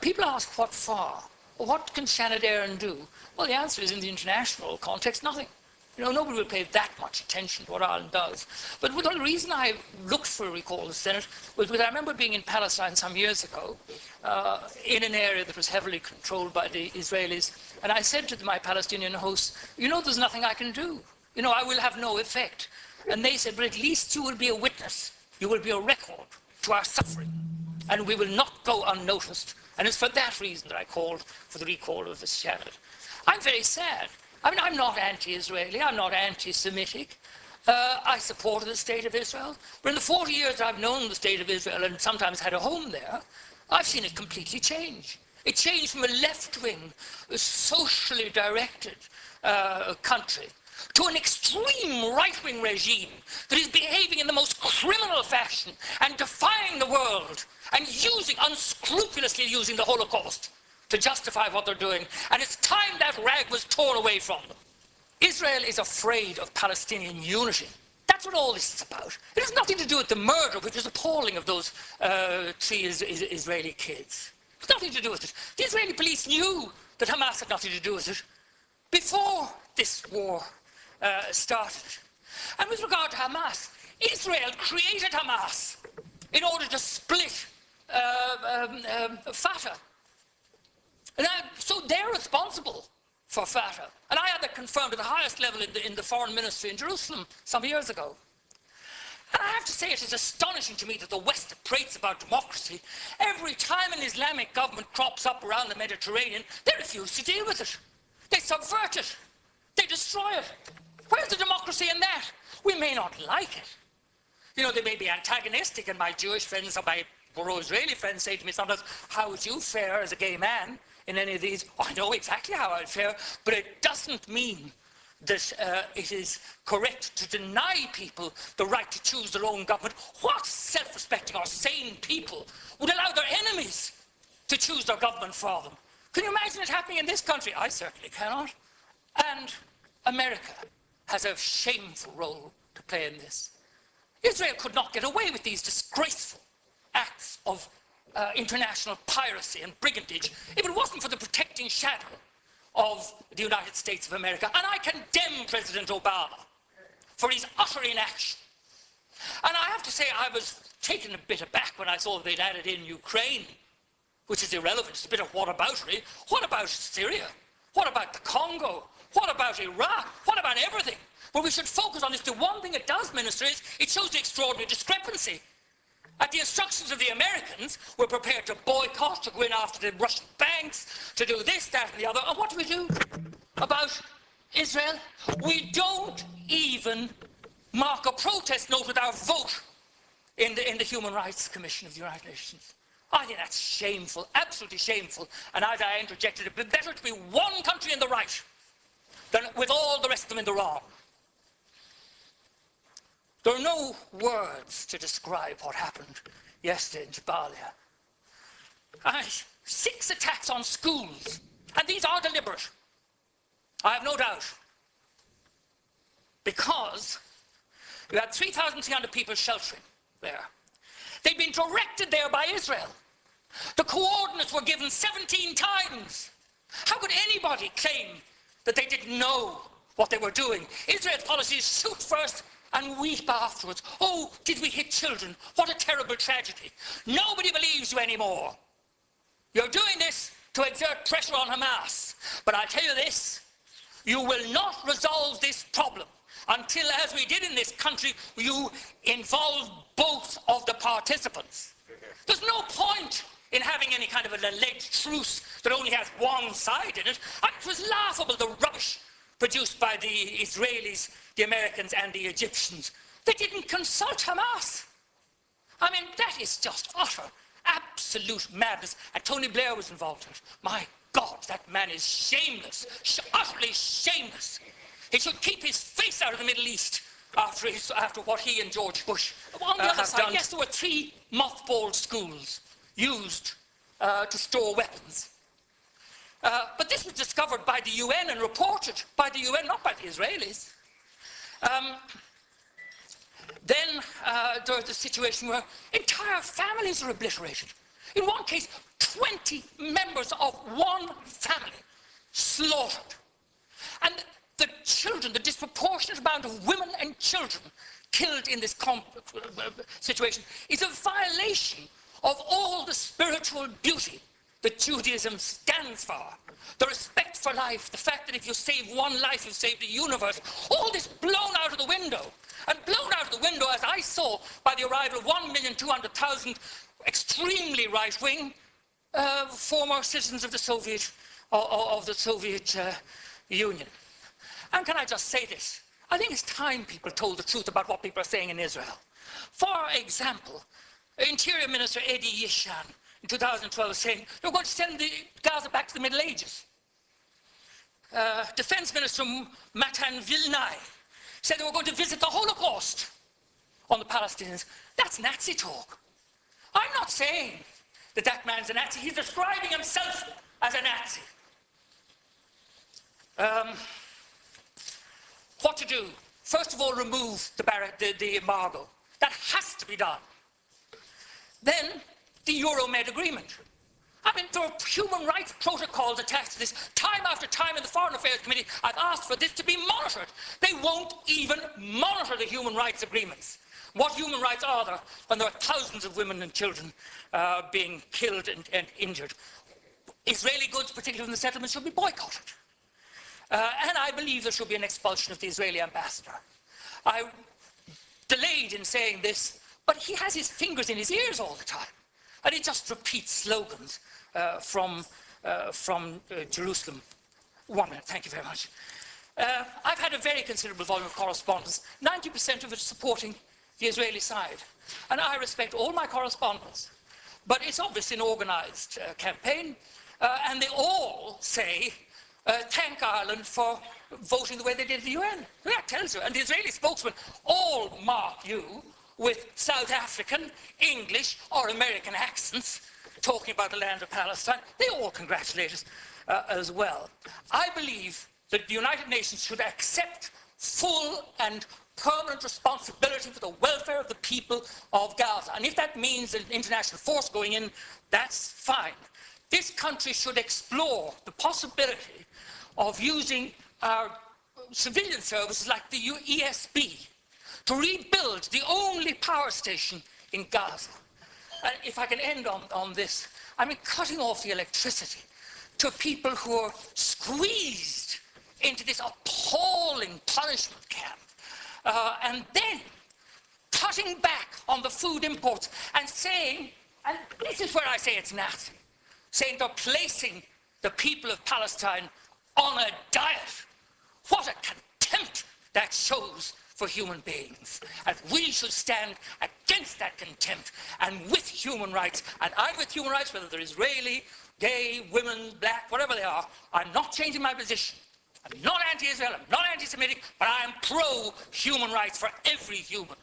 People ask what for? What can Shannon Aaron do? Well, the answer is, in the international context, nothing. You know, nobody will pay that much attention to what Ireland does. But the reason I looked for a recall of the Senate was because I remember being in Palestine some years ago, in an area that was heavily controlled by the Israelis, and I said to my Palestinian hosts, you know, there's nothing I can do. You know, I will have no effect. And they said, but at least you will be a witness. You will be a record to our suffering, and we will not go unnoticed. And it's for that reason that I called for the recall of the Senate. I'm very sad. I mean, I'm not anti-Israeli, I'm not anti-Semitic. I support the state of Israel. But in the 40 years I've known the state of Israel and sometimes had a home there, I've seen it completely change. It changed from a left-wing, socially directed country to an extreme right-wing regime that is behaving in the most criminal fashion and defying the world and unscrupulously using the Holocaust to justify what they're doing, and it's time that rag was torn away from them. Israel is afraid of Palestinian unity. That's what all this is about. It has nothing to do with the murder, which is appalling, of those 3 Israeli kids. It's nothing to do with it. The Israeli police knew that Hamas had nothing to do with it before this war started. And with regard to Hamas, Israel created Hamas in order to split Fatah. So they're responsible for Fatah. And I had that confirmed at the highest level in the foreign ministry in Jerusalem some years ago. And I have to say, it is astonishing to me that the West prates about democracy. Every time an Islamic government crops up around the Mediterranean, they refuse to deal with it. They subvert it. They destroy it. Where's the democracy in that? We may not like it. You know, they may be antagonistic, and my Jewish friends or my pro-Israeli friends say to me sometimes, how would you fare as a gay man in any of these? Oh, I know exactly how I'd fare, but it doesn't mean that it is correct to deny people the right to choose their own government. What self-respecting or sane people would allow their enemies to choose their government for them? Can you imagine it happening in this country? I certainly cannot. And America has a shameful role to play in this. Israel could not get away with these disgraceful acts of international piracy and brigandage if it wasn't for the protecting shadow of the United States of America. And I condemn President Obama for his utter inaction. And I have to say, I was taken a bit aback when I saw they'd added in Ukraine, which is irrelevant. It's a bit of whataboutery. What about Syria? What about the Congo? What about Iraq? What about everything? What we should focus on is the one thing it does, Minister, is it shows the extraordinary discrepancy. At the instructions of the Americans, we're prepared to boycott, to go in after the Russian banks, to do this, that, and the other. And what do about Israel? We don't even mark a protest note with our vote in the Human Rights Commission of the United Nations. I think that's shameful, absolutely shameful. And as I interjected, it would be better to be one country in the right than with all the rest of them in the wrong. There are no words to describe what happened yesterday in Jabalia. 6 attacks on schools, and these are deliberate. I have no doubt. Because you had 3,300 people sheltering there. They'd been directed there by Israel. The coordinates were given 17 times. How could anybody claim that they didn't know what they were doing? Israel's policy is shoot first and weep afterwards. Oh, did we hit children? What a terrible tragedy. Nobody believes you anymore. You're doing this to exert pressure on Hamas. But I'll tell you this, you will not resolve this problem until, as we did in this country, you involve both of the participants. There's no point in having any kind of an alleged truce that only has one side in it. And it was laughable, the rubbish produced by the Israelis, the Americans, and the Egyptians. They didn't consult Hamas. I mean, that is just utter, absolute madness. And Tony Blair was involved in it. My God, that man is shameless, utterly shameless. He should keep his face out of the Middle East after what he and George Bush on the other side, done. Yes, there were 3 mothballed schools used to store weapons. But this was discovered by the UN and reported by the UN, not by the Israelis. Then there's a situation where entire families are obliterated. In one case, 20 members of one family slaughtered. And the children, the disproportionate amount of women and children killed in this situation is a violation of all the spiritual beauty that Judaism stands for. The respect for life, the fact that if you save one life, you've saved the universe. All this blown out of the window. And blown out of the window, as I saw, by the arrival of 1,200,000 extremely right-wing former citizens of the Soviet Union. And can I just say this? I think it's time people told the truth about what people are saying in Israel. For example, Interior Minister Eddie Yishan in 2012 saying they're going to send the Gaza back to the Middle Ages. Defense Minister Matan Vilnai said they were going to visit the Holocaust on the Palestinians. That's Nazi talk. I'm not saying that that man's a Nazi. He's describing himself as a Nazi. What to do? First of all, remove the embargo. That has to be done. Then, the Euromed agreement. I mean, there are human rights protocols attached to this. Time after time in the Foreign Affairs Committee, I've asked for this to be monitored. They won't even monitor the human rights agreements. What human rights are there when there are thousands of women and children being killed and injured? Israeli goods, particularly in the settlements, should be boycotted. And I believe there should be an expulsion of the Israeli ambassador. I delayed in saying this, but he has his fingers in his ears all the time. And he just repeats slogans from Jerusalem. 1 minute, thank you very much. I've had a very considerable volume of correspondence, 90% of it supporting the Israeli side. And I respect all my correspondence. But it's obviously an organized campaign, and they all say, thank Ireland for voting the way they did at the UN. That tells you. And the Israeli spokesman all mark you with South African, English, or American accents, talking about the land of Palestine. They all congratulate us as well. I believe that the United Nations should accept full and permanent responsibility for the welfare of the people of Gaza. And if that means an international force going in, that's fine. This country should explore the possibility of using our civilian services like the ESB to rebuild the only power station in Gaza. And if I can end on this, I mean, cutting off the electricity to people who are squeezed into this appalling punishment camp, and then cutting back on the food imports and saying, and this is where I say it's Nazi, saying they're placing the people of Palestine on a diet. What a contempt that shows for human beings. And we should stand against that contempt and with human rights. And I'm with human rights, whether they're Israeli, gay, women, black, whatever they are. I'm not changing my position. I'm not anti-Israel, I'm not anti-Semitic, but I am pro-human rights for every human.